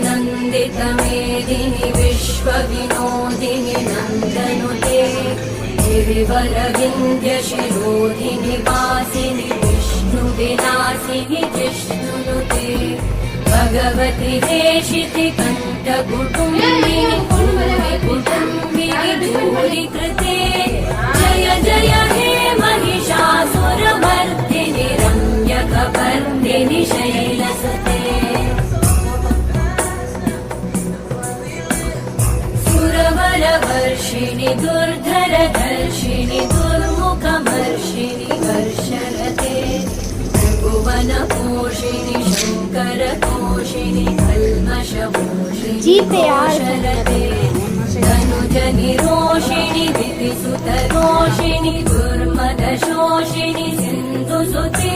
नन्दितमेदिनि विश्वविनोदिनि नन्दनुते गिरिवरविन्द्यशिरोधिनि वासिनि विष्णुविलासिनि जिष्णुनुते भगवति हेशिति कण्ठकुटुम्बिनि कुटुम्बिनि धूलिकृते जय जय हे महिषासुरमर्दिनि रम्यकपर्दिनि शैलसुते सुरवरवर्षिणि दुर्धरधर्षिणि दुर्मुखमर्षिणि वर्षरते त्रिभुवनपोषिणि शङ्करतोषिणि कल्मषपोषिणि शरते धनुजनिरोषिणि दितिसुतरोषिणि दुर्मदशोषिणि सिन्धुसुते।